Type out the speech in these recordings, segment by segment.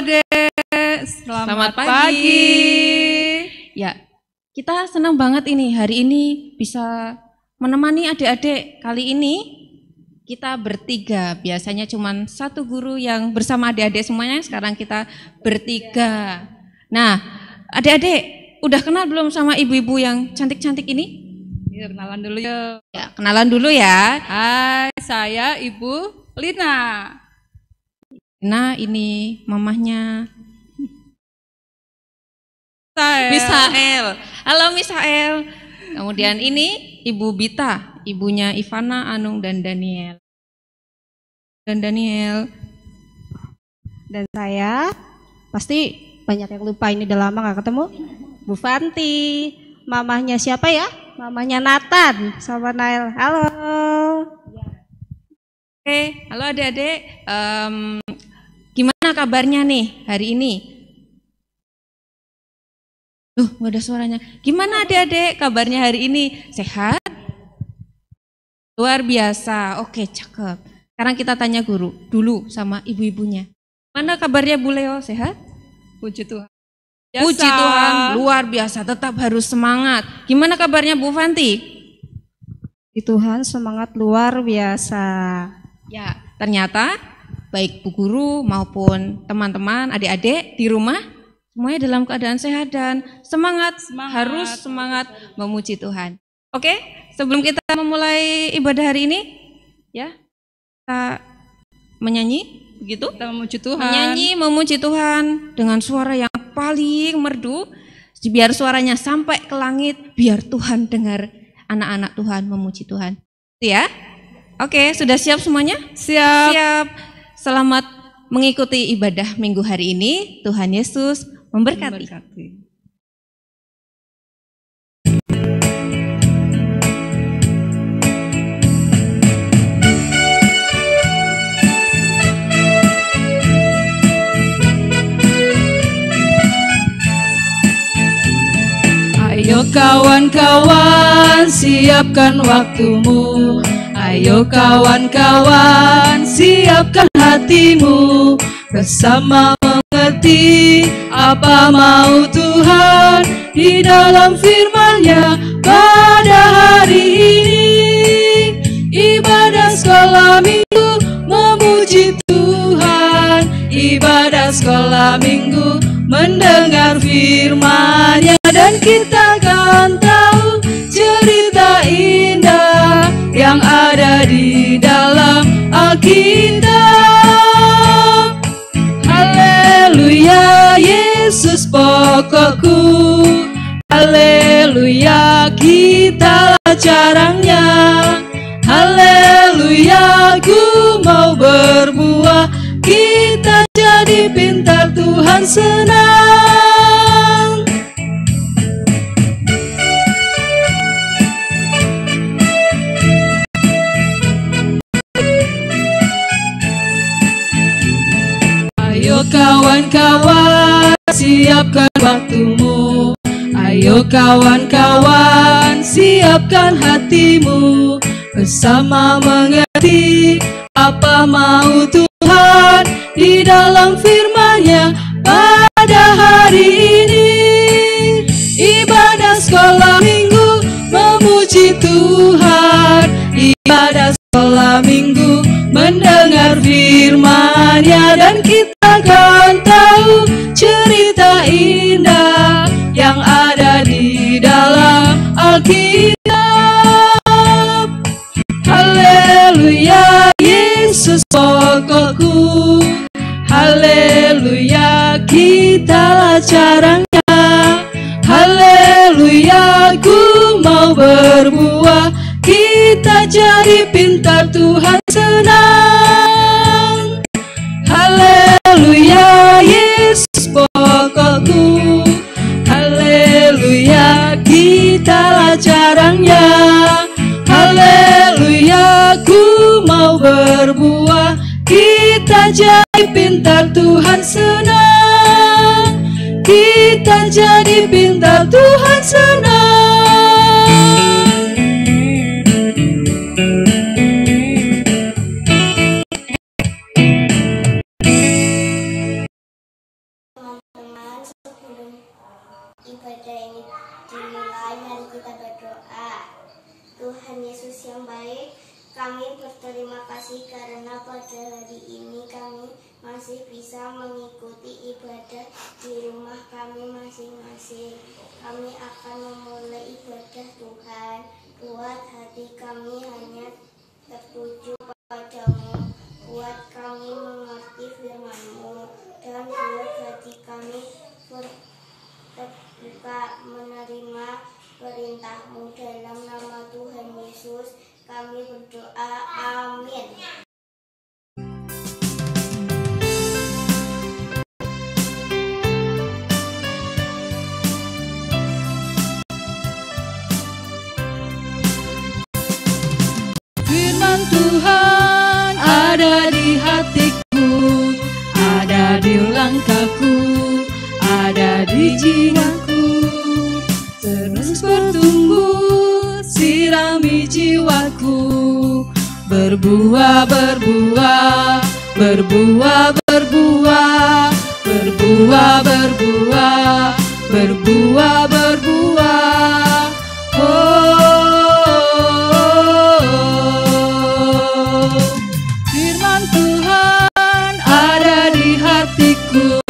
adik-adik, selamat pagi. Ya, kita senang banget ini hari ini bisa menemani adik-adik. Kali ini kita bertiga, biasanya cuma satu guru yang bersama adik-adik semuanya, sekarang kita bertiga. Nah, adik-adik udah kenal belum sama ibu-ibu yang cantik-cantik ini? Ya, kenalan dulu ya. Ya, kenalan dulu ya. Hai, saya Ibu Lina. Nah, ini mamahnya Misael. Halo Misael. Kemudian ini Ibu Bita, ibunya Ivana, Anung, dan Daniel. Dan saya pasti banyak yang lupa, ini udah lama gak ketemu. Bu Fanti, mamahnya siapa ya? Mamahnya Nathan sama Nail. Halo. Oke, halo adik-adik. Gimana kabarnya nih hari ini? Nggak ada suaranya. Gimana adik-adik kabarnya hari ini? Sehat? Luar biasa. Oke, cakep. Sekarang kita tanya guru dulu sama ibu-ibunya. Mana kabarnya Bu Leo? Sehat? Puji Tuhan. Puji Tuhan, luar biasa. Tetap harus semangat. Gimana kabarnya Bu Fanti? Puji Tuhan, semangat luar biasa. Ya, ternyata baik Bu Guru maupun teman-teman, adik-adik di rumah semuanya dalam keadaan sehat dan semangat. Harus semangat memuji Tuhan. Oke, sebelum kita memulai ibadah hari ini, ya kita menyanyi, begitu? Kita memuji Tuhan. Menyanyi memuji Tuhan dengan suara yang paling merdu, biar suaranya sampai ke langit, biar Tuhan dengar anak-anak Tuhan memuji Tuhan. Ya? Oke, sudah siap semuanya? Siap. Siap. Selamat mengikuti ibadah minggu hari ini. Tuhan Yesus memberkati. Ayo kawan-kawan, siapkan waktumu. Ayo kawan-kawan, siapkan hatimu. Bersama mengerti apa mau Tuhan di dalam firman-Nya pada hari ini. Ibadah sekolah minggu memuji Tuhan. Ibadah sekolah minggu mendengar firman-Nya, dan kita akan tahu cerita indah yang ada di dalam Alkitab. Haleluya, Yesus pokokku. Haleluya, kitalah caranya. Haleluya, ku mau berbuah. Kita jadi pintar, Tuhan senang. Ayo kawan-kawan, siapkan waktumu. Ayo kawan-kawan, siapkan hatimu. Bersama mengerti apa mau Tuhan di dalam firman-Nya pada hari ini. Ibadah sekolah minggu memuji Tuhan. Ibadah sekolah minggu mendengar firman-Nya, dan kita akan tahu cerita indah yang ada di dalam Alkitab. Haleluya, Yesus pokokku. Haleluya, kitalah caranya. Haleluya, ku mau berbuah. Kita jadi pintar, Tuhan senang. Haleluya, Yesus pokokku. Haleluya, kitalah caranya. Haleluya, ku mau berbuah. Kita jadi pintar, Tuhan senang. Kita jadi pintar, Tuhan senang. Tuhan, mari kita berdoa. Tuhan Yesus yang baik, kami berterima kasih karena pada hari ini kami masih bisa mengikuti ibadah di rumah kami masing-masing. Kami akan memulai ibadah Tuhan. Buat hati kami hanya tertuju padamu. Buat kami mengerti firman-Mu. Dan buat hati kami terbuka menerima perintah-Mu. Dalam nama Tuhan Yesus kami berdoa. Amin. Firman Tuhan ada di hatiku, ada di langkahku, ada di jiwaku. Terus bertumbuh, sirami jiwaku. Berbuah, berbuah, berbuah, berbuah, berbuah, berbuah, berbuah, berbuah. Firman Tuhan ada di hatiku,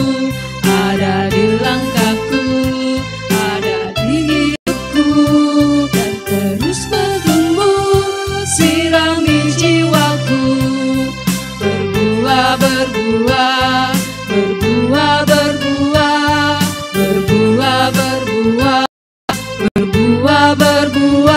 ada di langkahku, ada di hidupku. Dan terus bertumbuh, sirami jiwaku. Berbuah, berbuah, berbuah, berbuah, berbuah, berbuah, berbuah, berbuah.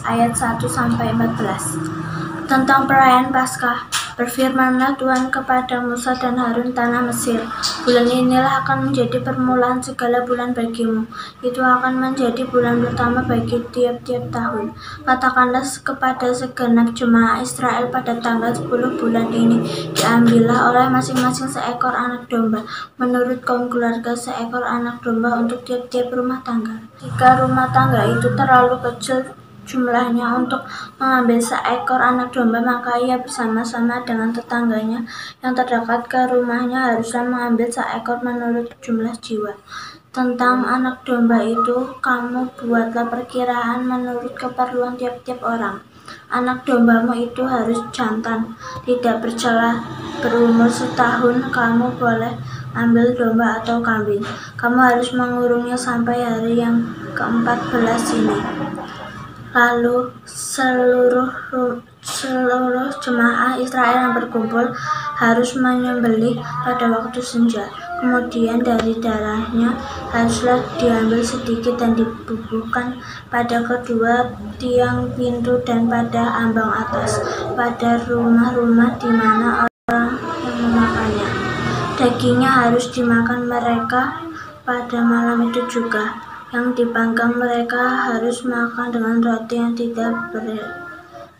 Ayat 1-14 tentang perayaan Paskah. Berfirmanlah Tuhan kepada Musa dan Harun tanah Mesir, bulan inilah akan menjadi permulaan segala bulan bagimu. Itu akan menjadi bulan pertama bagi tiap-tiap tahun. Katakanlah kepada segenap jemaah Israel pada tanggal 10 bulan ini, diambillah oleh masing-masing seekor anak domba, menurut kaum keluarga seekor anak domba untuk tiap-tiap rumah tangga. Jika rumah tangga itu terlalu kecil jumlahnya untuk mengambil seekor anak domba, maka ia bersama-sama dengan tetangganya yang terdekat ke rumahnya haruslah mengambil seekor menurut jumlah jiwa. Tentang anak domba itu, kamu buatlah perkiraan menurut keperluan tiap-tiap orang. Anak dombamu itu harus jantan, tidak bercela. Berumur setahun kamu boleh ambil domba atau kambing. Kamu harus mengurungnya sampai hari yang ke-14 ini. Lalu seluruh jemaah Israel yang berkumpul harus menyembelih pada waktu senja. Kemudian dari darahnya haruslah diambil sedikit dan dibubuhkan pada kedua tiang pintu dan pada ambang atas, pada rumah-rumah di mana orang yang memakannya. Dagingnya harus dimakan mereka pada malam itu juga. Yang dipanggang mereka harus makan dengan roti yang tidak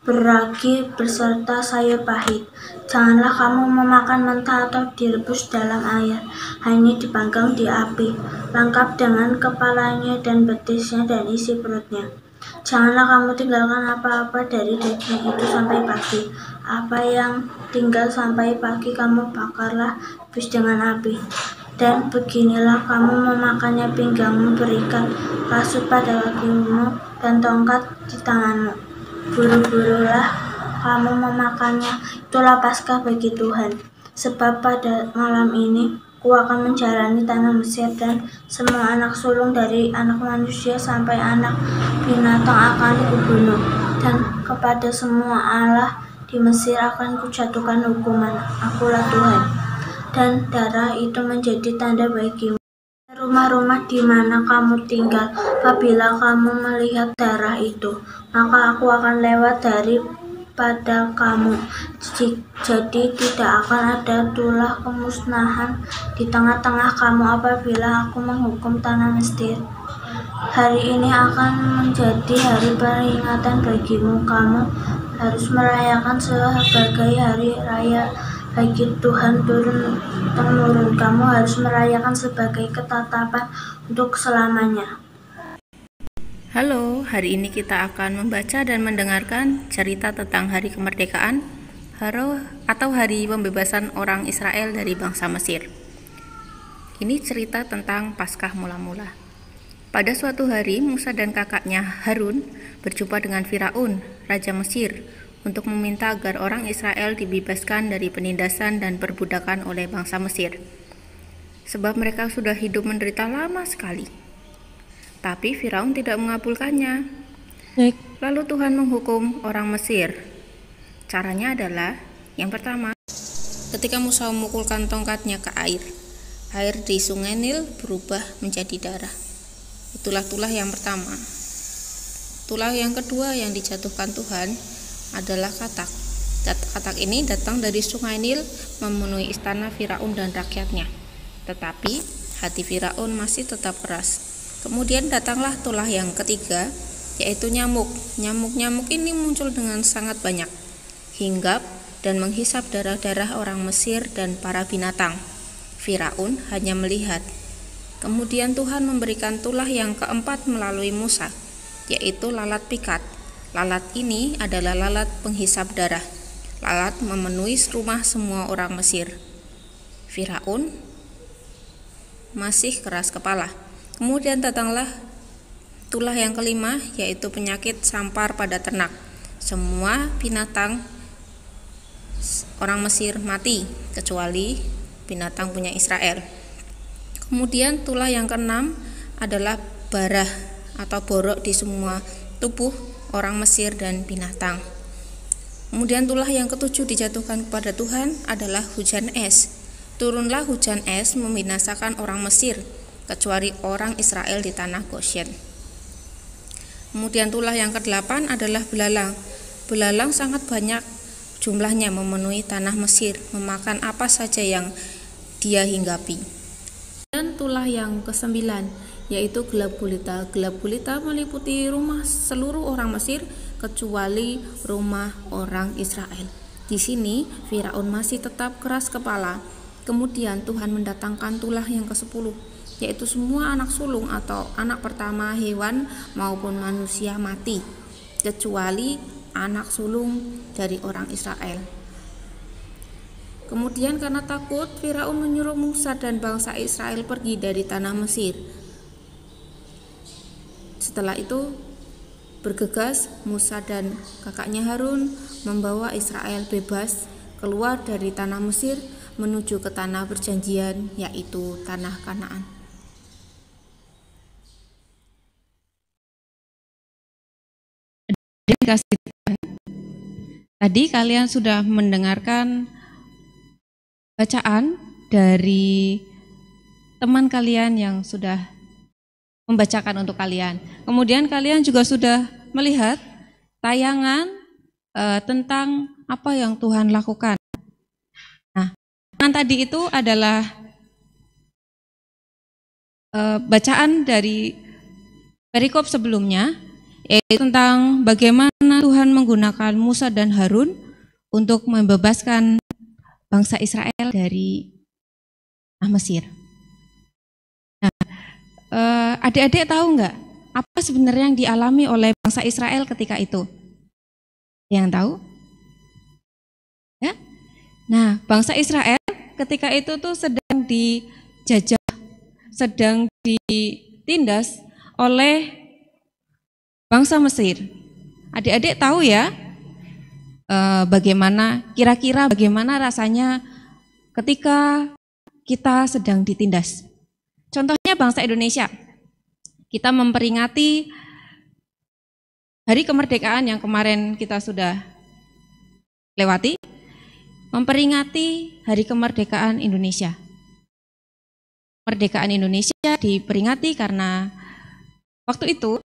beragi beserta sayur pahit. Janganlah kamu memakan mentah atau direbus dalam air, hanya dipanggang di api, lengkap dengan kepalanya dan betisnya dan isi perutnya. Janganlah kamu tinggalkan apa-apa dari daging itu sampai pagi. Apa yang tinggal sampai pagi kamu bakarlah habis dengan api. Dan beginilah kamu memakannya: pinggangmu berikat, kasut pada kakimu, dan tongkat di tanganmu. Buru-burulah kamu memakannya, itulah Paskah bagi Tuhan. Sebab pada malam ini Ku akan menjalani tanah Mesir, dan semua anak sulung dari anak manusia sampai anak binatang akan kubunuh. Dan kepada semua Allah di Mesir akan kujatuhkan hukuman. Akulah Tuhan. Dan darah itu menjadi tanda bagimu. Rumah-rumah di mana kamu tinggal, apabila kamu melihat darah itu, maka aku akan lewat daripada kamu. Jadi tidak akan ada tulah kemusnahan di tengah-tengah kamu apabila aku menghukum tanah Mesir. Hari ini akan menjadi hari peringatan bagimu. Kamu harus merayakan sebagai hari raya bagi Tuhan. Turun temurun. Kamu harus merayakan sebagai ketetapan untuk selamanya. Halo, hari ini kita akan membaca dan mendengarkan cerita tentang Hari Kemerdekaan atau Hari Pembebasan orang Israel dari bangsa Mesir. Ini cerita tentang Paskah mula-mula. Pada suatu hari, Musa dan kakaknya Harun berjumpa dengan Firaun, Raja Mesir, untuk meminta agar orang Israel dibebaskan dari penindasan dan perbudakan oleh bangsa Mesir. Sebab mereka sudah hidup menderita lama sekali. Tapi Firaun tidak mengabulkannya. Lalu Tuhan menghukum orang Mesir. Caranya adalah, yang pertama, ketika Musa memukulkan tongkatnya ke air di sungai Nil berubah menjadi darah. Itulah tulah yang pertama. Tulah yang kedua yang dijatuhkan Tuhan adalah katak. Katak ini datang dari sungai Nil memenuhi istana Firaun dan rakyatnya. Tetapi hati Firaun masih tetap keras. Kemudian datanglah tulah yang ketiga, yaitu nyamuk. Nyamuk ini muncul dengan sangat banyak, hinggap dan menghisap darah-darah orang Mesir dan para binatang. Firaun hanya melihat. Kemudian Tuhan memberikan tulah yang keempat melalui Musa, yaitu lalat pikat. Lalat ini adalah lalat penghisap darah. Lalat memenuhi rumah semua orang Mesir. Firaun masih keras kepala. Kemudian datanglah tulah yang kelima, yaitu penyakit sampar pada ternak. Semua binatang orang Mesir mati, kecuali binatang punya Israel. Kemudian tulah yang keenam adalah barah atau borok di semua tubuh orang Mesir dan binatang. Kemudian tulah yang ketujuh dijatuhkan kepada Tuhan adalah hujan es. Turunlah hujan es membinasakan orang Mesir, kecuali orang Israel di tanah Goshen. Kemudian tulah yang ke-8 adalah belalang. Belalang sangat banyak jumlahnya memenuhi tanah Mesir, memakan apa saja yang dia hinggapi. Dan tulah yang ke-9 yaitu gelap gulita. Gelap gulita meliputi rumah seluruh orang Mesir kecuali rumah orang Israel. Di sini Firaun masih tetap keras kepala. Kemudian Tuhan mendatangkan tulah yang ke-10, yaitu semua anak sulung atau anak pertama hewan maupun manusia mati, kecuali anak sulung dari orang Israel. Kemudian karena takut, Firaun menyuruh Musa dan bangsa Israel pergi dari tanah Mesir. Setelah itu bergegas Musa dan kakaknya Harun membawa Israel bebas keluar dari tanah Mesir menuju ke tanah perjanjian, yaitu tanah Kanaan. Tadi kalian sudah mendengarkan bacaan dari teman kalian yang sudah membacakan untuk kalian. Kemudian kalian juga sudah melihat tayangan tentang apa yang Tuhan lakukan. Nah, yang tadi itu adalah bacaan dari perikop sebelumnya, yaitu tentang bagaimana Tuhan menggunakan Musa dan Harun untuk membebaskan bangsa Israel dari Mesir. Nah, adik-adik tahu nggak apa sebenarnya yang dialami oleh bangsa Israel ketika itu? Yang tahu? Ya? Nah, bangsa Israel ketika itu tuh sedang dijajah, sedang ditindas oleh bangsa Mesir. Adik-adik tahu ya kira-kira bagaimana rasanya ketika kita sedang ditindas. Contohnya bangsa Indonesia, kita memperingati Hari Kemerdekaan yang kemarin kita sudah lewati, memperingati Hari Kemerdekaan Indonesia. Kemerdekaan Indonesia diperingati karena waktu itu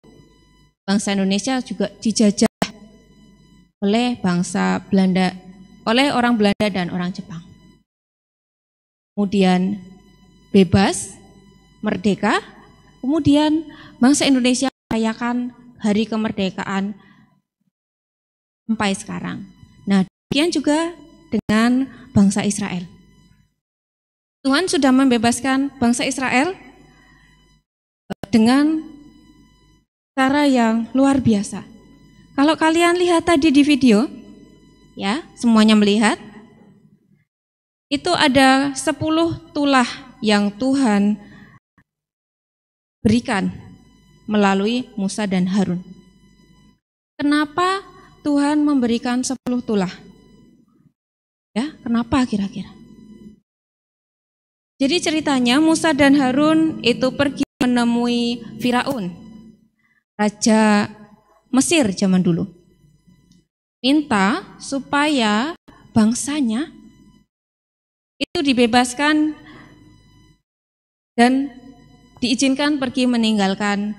bangsa Indonesia juga dijajah oleh bangsa Belanda, oleh orang Belanda dan orang Jepang. Kemudian bebas, merdeka, kemudian bangsa Indonesia merayakan Hari Kemerdekaan sampai sekarang. Nah, demikian juga dengan bangsa Israel. Tuhan sudah membebaskan bangsa Israel dengan cara yang luar biasa. Kalau kalian lihat tadi di video, ya, semuanya melihat, itu ada 10 tulah yang Tuhan berikan melalui Musa dan Harun. Kenapa Tuhan memberikan 10 tulah? Ya, kenapa kira-kira? Jadi ceritanya Musa dan Harun itu pergi menemui Firaun, raja Mesir zaman dulu. Minta supaya bangsanya itu dibebaskan dan diizinkan pergi meninggalkan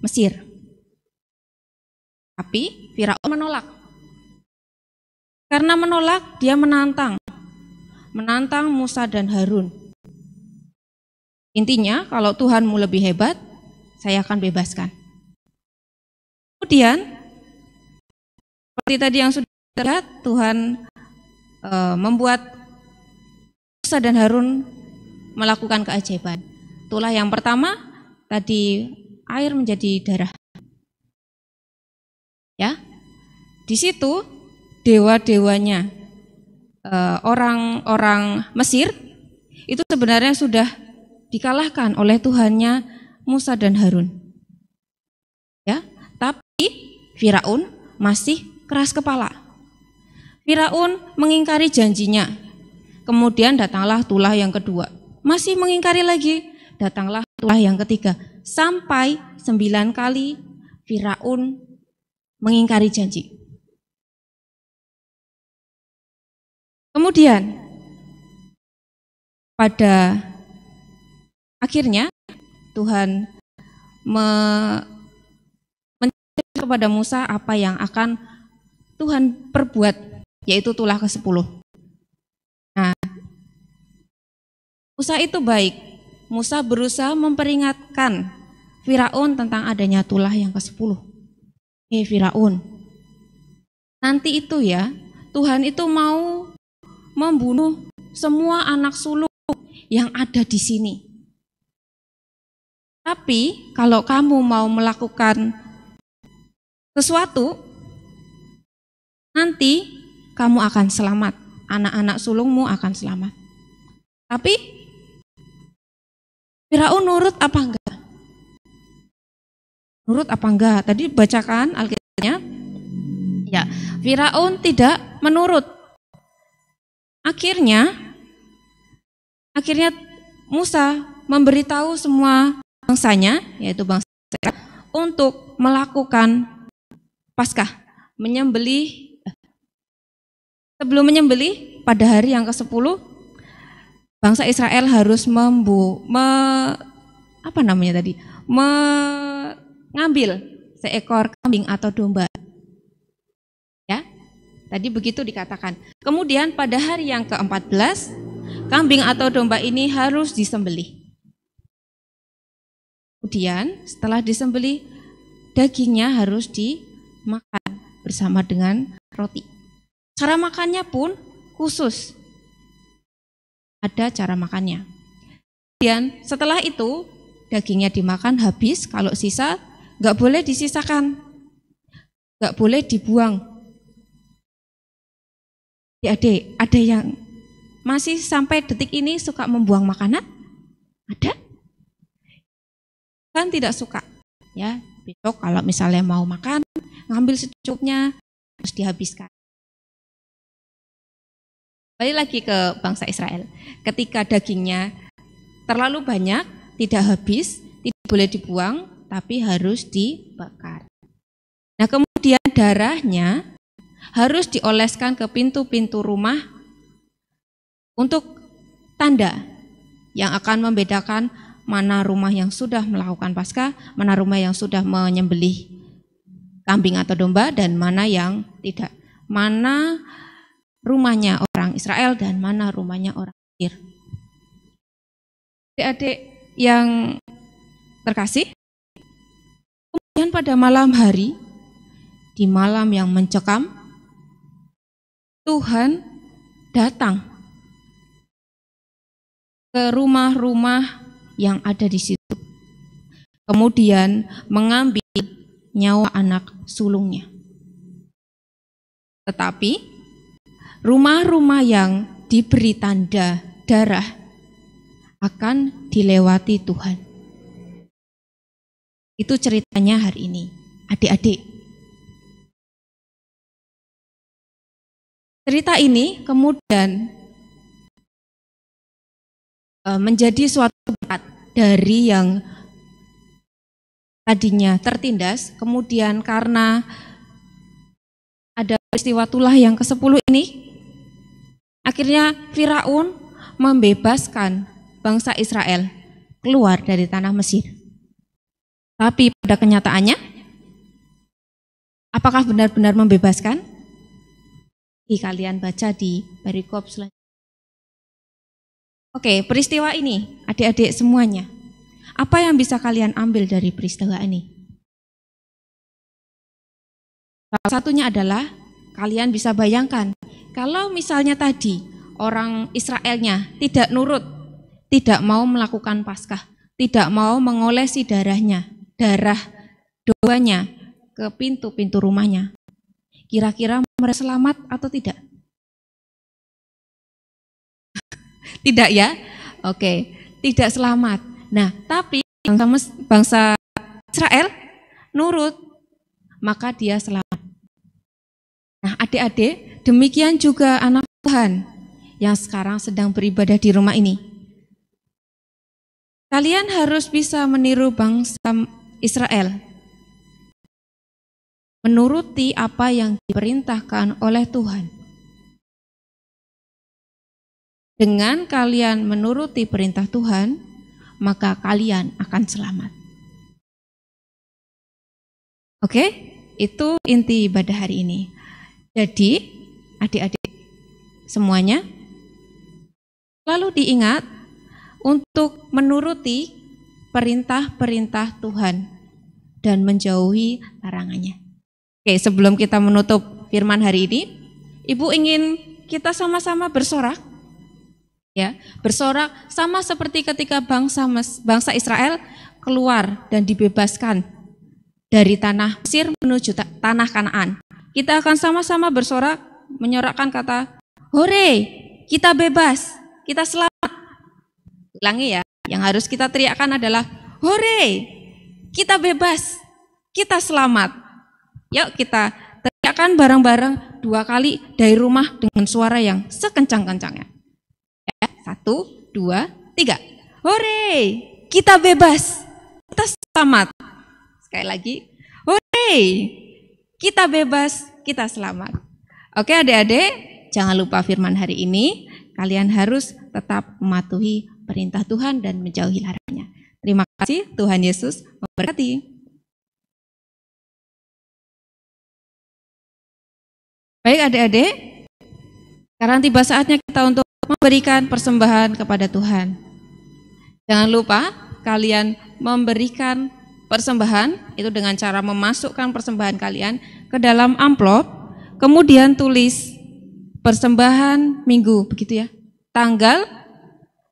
Mesir. Tapi Firaun menolak. Karena menolak, dia menantang Musa dan Harun. Intinya, kalau Tuhanmu lebih hebat, saya akan bebaskan. Kemudian, seperti tadi yang sudah terlihat, Tuhan membuat Musa dan Harun melakukan keajaiban. Tulah yang pertama, tadi air menjadi darah. Ya, di situ dewa-dewanya orang-orang Mesir itu sebenarnya sudah dikalahkan oleh Tuhannya Musa dan Harun. Ya, tapi Firaun masih keras kepala. Firaun mengingkari janjinya. Kemudian datanglah tulah yang kedua. Masih mengingkari lagi, datanglah tulah yang ketiga. Sampai 9 kali Firaun mengingkari janji. Kemudian pada akhirnya Tuhan menceritakan kepada Musa apa yang akan Tuhan perbuat, yaitu tulah ke-10. Nah, Musa itu baik. Musa berusaha memperingatkan Firaun tentang adanya tulah yang ke-10. Firaun, nanti itu ya, Tuhan itu mau membunuh semua anak sulung yang ada di sini. Tapi kalau kamu mau melakukan sesuatu, nanti kamu akan selamat, anak-anak sulungmu akan selamat. Tapi Firaun nurut apa enggak? Nurut apa enggak? Tadi bacakan Alkitabnya. Ya, Firaun tidak menurut. Akhirnya Musa memberitahu semua bangsanya, yaitu bangsa Israel, untuk melakukan Paskah, menyembelih. Sebelum menyembelih pada hari yang ke-10, bangsa Israel harus mengambil seekor kambing atau domba. Ya, tadi begitu dikatakan. Kemudian pada hari yang ke-14, kambing atau domba ini harus disembelih. Kemudian setelah disembelih, dagingnya harus dimakan bersama dengan roti. Cara makannya pun khusus. Ada cara makannya. Kemudian setelah itu dagingnya dimakan habis, kalau sisa nggak boleh disisakan, nggak boleh dibuang. Adik, ada yang masih sampai detik ini suka membuang makanan? Ada? Kan tidak suka. Ya, besok kalau misalnya mau makan, ngambil secukupnya, terus dihabiskan. Balik lagi ke bangsa Israel. Ketika dagingnya terlalu banyak, tidak habis, tidak boleh dibuang, tapi harus dibakar. Nah, kemudian darahnya harus dioleskan ke pintu-pintu rumah untuk tanda yang akan membedakan mana rumah yang sudah melakukan Paskah, mana rumah yang sudah menyembelih kambing atau domba, dan mana yang tidak. Mana rumahnya orang Israel dan mana rumahnya orang Mesir. Adik-adik yang terkasih, kemudian pada malam hari, di malam yang mencekam, Tuhan datang ke rumah-rumah yang ada di situ. Kemudian mengambil nyawa anak sulungnya. Tetapi rumah-rumah yang diberi tanda darah akan dilewati Tuhan. Itu ceritanya hari ini, adik-adik. Cerita ini kemudian menjadi suatu berat dari yang tadinya tertindas, kemudian karena ada peristiwa tulah yang ke-10 ini, akhirnya Firaun membebaskan bangsa Israel keluar dari tanah Mesir. Tapi pada kenyataannya, apakah benar-benar membebaskan? Kalian baca di perikop selanjutnya. Oke, peristiwa ini, adik-adik semuanya, apa yang bisa kalian ambil dari peristiwa ini? Salah satunya adalah kalian bisa bayangkan, kalau misalnya tadi orang Israelnya tidak nurut, tidak mau melakukan Paskah, tidak mau mengolesi darah doanya ke pintu-pintu rumahnya, kira-kira mereka selamat atau tidak? Tidak ya? Oke, tidak selamat. Nah, tapi bangsa Israel nurut, maka dia selamat. Nah, adik-adik, demikian juga anak Tuhan yang sekarang sedang beribadah di rumah ini. Kalian harus bisa meniru bangsa Israel, menuruti apa yang diperintahkan oleh Tuhan. Dengan kalian menuruti perintah Tuhan, maka kalian akan selamat. Oke, itu inti ibadah hari ini. Jadi, adik-adik semuanya, lalu diingat untuk menuruti perintah-perintah Tuhan dan menjauhi larangannya. Oke, sebelum kita menutup firman hari ini, Ibu ingin kita sama-sama bersorak. Ya, bersorak sama seperti ketika bangsa Israel keluar dan dibebaskan dari tanah Mesir menuju tanah Kanaan. Kita akan sama-sama bersorak, menyorakkan kata, "Hore, kita bebas, kita selamat." Ulangi ya, yang harus kita teriakkan adalah, "Hore, kita bebas, kita selamat." Yuk kita teriakkan bareng-bareng 2 kali dari rumah dengan suara yang sekencang-kencangnya. 1, 2, 3. Hore, kita bebas, kita selamat. Sekali lagi, hore, kita bebas, kita selamat. Oke adik-adik, jangan lupa firman hari ini, kalian harus tetap mematuhi perintah Tuhan dan menjauhi larangannya. Terima kasih, Tuhan Yesus memberkati. Baik adik-adik, sekarang tiba saatnya kita untuk memberikan persembahan kepada Tuhan. Jangan lupa kalian memberikan persembahan itu dengan cara memasukkan persembahan kalian ke dalam amplop, kemudian tulis persembahan minggu, begitu ya, tanggal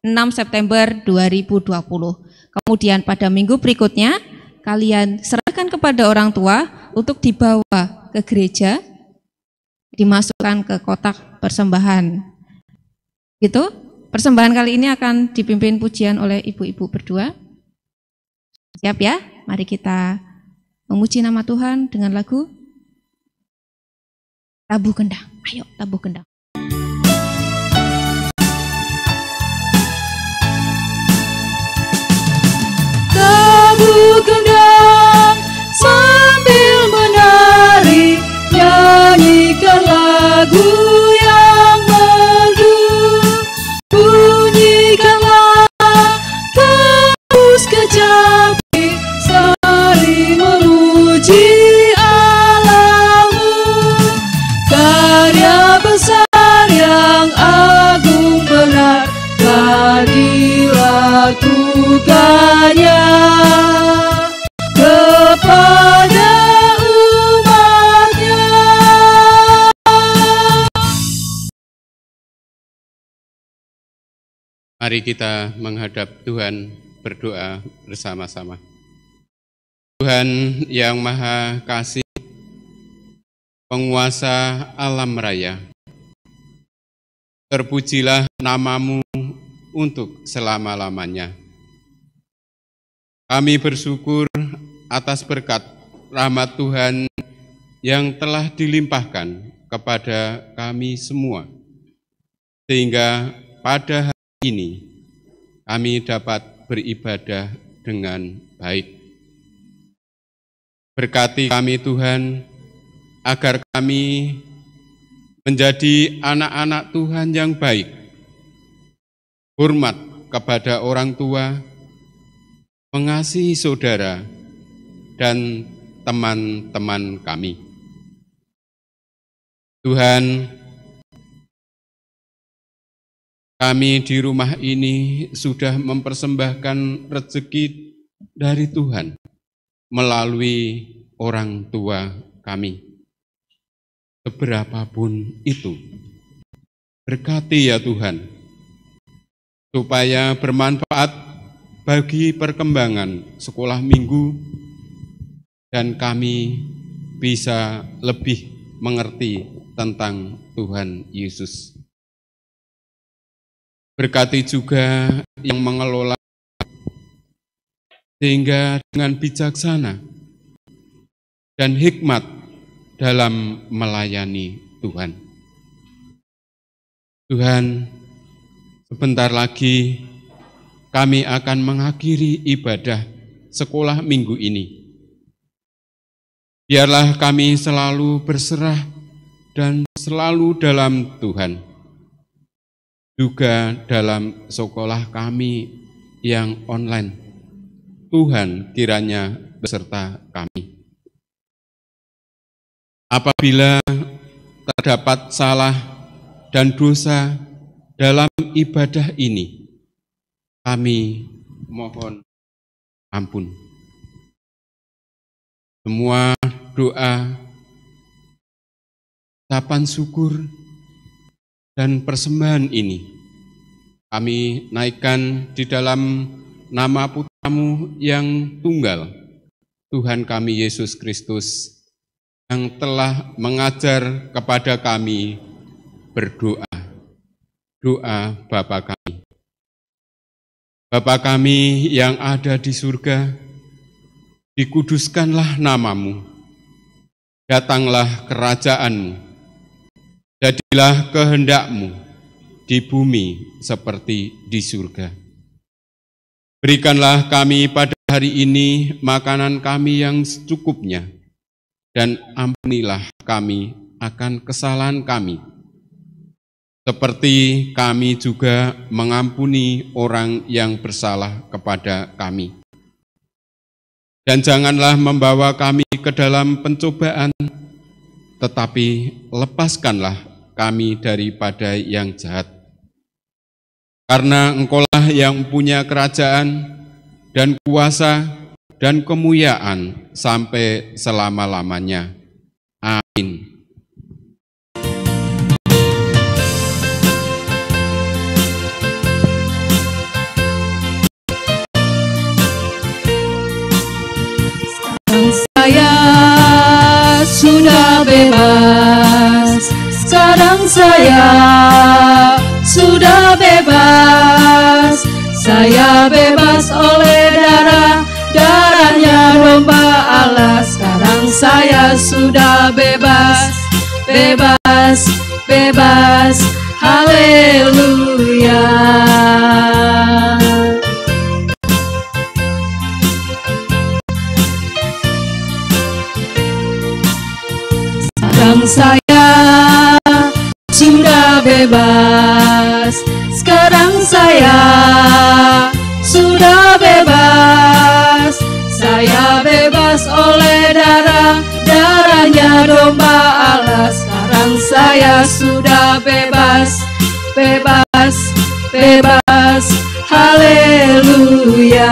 6 September 2020. Kemudian pada minggu berikutnya kalian serahkan kepada orang tua untuk dibawa ke gereja, dimasukkan ke kotak persembahan. Gitu, persembahan kali ini akan dipimpin pujian oleh ibu-ibu berdua. Siap ya? Mari kita memuji nama Tuhan dengan lagu Tabuh Kendang. Ayo, tabuh kendang. Tabuh kendang sambil menari, nyanyikan lagu yang merdu. Bunyikanlah terus kecapi, sari memuji Allahmu. Karya besar Mari kita menghadap Tuhan, berdoa bersama-sama. Tuhan yang Maha Kasih, Penguasa alam raya, terpujilah nama-Mu untuk selama-lamanya. Kami bersyukur atas berkat rahmat Tuhan yang telah dilimpahkan kepada kami semua, sehingga pada hari ini kami dapat beribadah dengan baik. Berkati kami Tuhan, agar kami menjadi anak-anak Tuhan yang baik, hormat kepada orang tua, mengasihi saudara, dan teman-teman kami. Tuhan, kami di rumah ini sudah mempersembahkan rezeki dari Tuhan melalui orang tua kami. Seberapapun itu, berkati ya Tuhan, supaya bermanfaat bagi perkembangan sekolah minggu dan kami bisa lebih mengerti tentang Tuhan Yesus. Berkati juga yang mengelola, sehingga dengan bijaksana dan hikmat dalam melayani Tuhan. Tuhan, sebentar lagi kami akan mengakhiri ibadah sekolah minggu ini. Biarlah kami selalu berserah dan selalu dalam Tuhan. Juga dalam sekolah kami yang online, Tuhan kiranya beserta kami. Apabila terdapat salah dan dosa dalam ibadah ini, kami mohon ampun. Semua doa, ucapan syukur, dan persembahan ini kami naikkan di dalam nama Putra-Mu yang tunggal, Tuhan kami Yesus Kristus, yang telah mengajar kepada kami berdoa. Doa Bapa kami. Bapa kami yang ada di surga, dikuduskanlah nama-Mu. Datanglah kerajaan-Mu. Jadilah kehendak-Mu di bumi seperti di surga. Berikanlah kami pada hari ini makanan kami yang secukupnya, dan ampunilah kami akan kesalahan kami, seperti kami juga mengampuni orang yang bersalah kepada kami. Dan janganlah membawa kami ke dalam pencobaan, tetapi lepaskanlah kami daripada yang jahat. Karena Engkaulah yang punya kerajaan dan kuasa dan kemuliaan sampai selama-lamanya. Amin. Saya sudah bebas, sekarang saya sudah bebas. Saya bebas oleh darahnya domba Allah. Sekarang saya sudah bebas, bebas, bebas. Haleluya. Sekarang saya sudah bebas. Sekarang saya sudah bebas. Saya bebas oleh darahnya domba Allah. Sekarang saya sudah bebas, bebas, bebas. Haleluya.